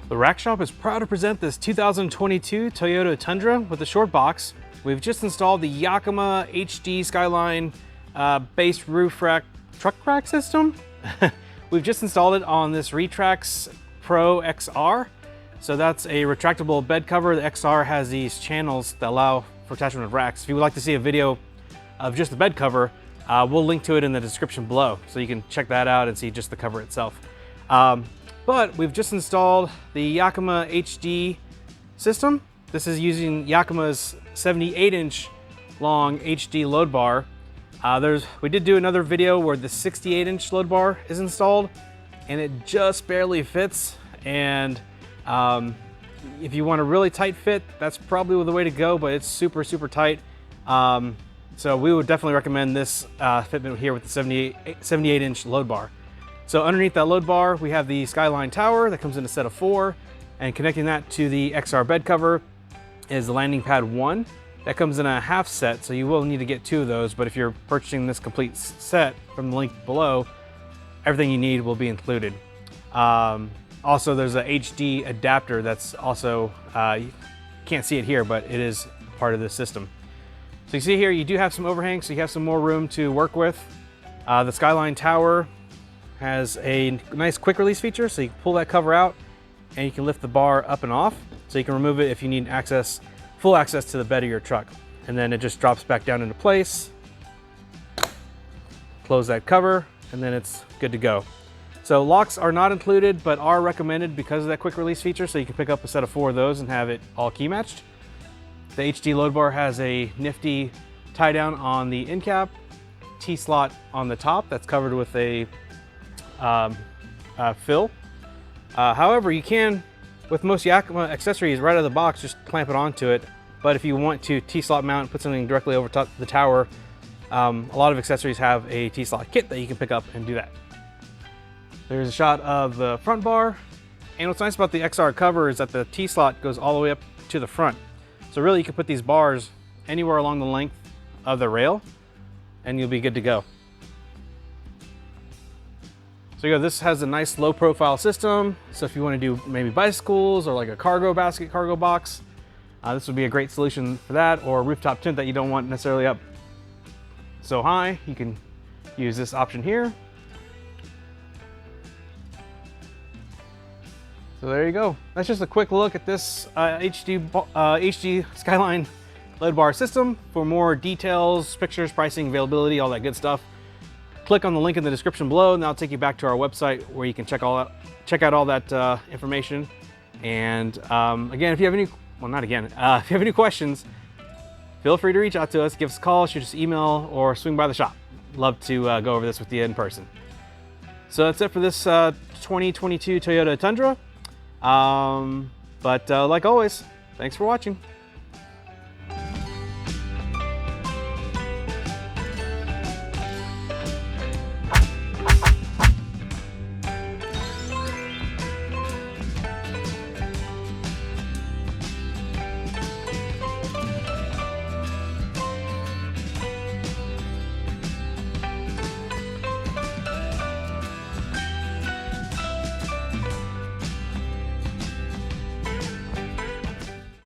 The Rack Shop is proud to present this 2022 Toyota Tundra with a short box. We've just installed the Yakima SkyLine base roof rack truck rack system. We've just installed it on this Retrax Pro XR. So that's a retractable bed cover. The XR has these channels that allow for attachment of racks. If you would like to see a video of just the bed cover, we'll link to it in the description below, so you can check that out and see just the cover itself. But we've just installed the Yakima HD system. This is using Yakima's 78-inch long HD load bar. We did do another video where the 68-inch load bar is installed, and it just barely fits. And if you want a really tight fit, that's probably the way to go, but it's super, super tight. So we would definitely recommend this fitment here with the 78-inch load bar. So underneath that load bar, we have the SkyLine tower that comes in a set of 4, and connecting that to the XR bed cover is the landing pad 1. That comes in a half set, so you will need to get 2 of those, but if you're purchasing this complete set from the link below, everything you need will be included. Also, there's a HD adapter that's also, you can't see it here, but it is part of the system. So you see here, you do have some overhang, so you have some more room to work with. The SkyLine tower has a nice quick release feature, so you can pull that cover out and you can lift the bar up and off, so you can remove it if you need full access to the bed of your truck. And then it just drops back down into place. Close that cover, and then it's good to go. So locks are not included, but are recommended because of that quick release feature, so you can pick up a set of 4 of those and have it all key matched. The HD load bar has a nifty tie down on the end cap, T-slot on the top that's covered with a fill. However, you can, with most Yakima accessories right out of the box, just clamp it onto it. But if you want to T-slot mount and put something directly over top the tower, a lot of accessories have a T-slot kit that you can pick up and do that. There's a shot of the front bar. And what's nice about the XR cover is that the T-slot goes all the way up to the front. So really you can put these bars anywhere along the length of the rail and you'll be good to go. So this has a nice low profile system. So if you want to do maybe bicycles or like a cargo basket, cargo box, this would be a great solution for that, or a rooftop tent that you don't want necessarily up so high. You can use this option here. So there you go. That's just a quick look at this HD SkyLine load bar system. For more details, pictures, pricing, availability, all that good stuff, click on the link in the description below, and that'll take you back to our website where you can check out all that information. And again, if you have any, if you have any questions, feel free to reach out to us, give us a call, shoot us an email, or swing by the shop. Love to go over this with you in person. So that's it for this 2022 Toyota Tundra. Like always, thanks for watching.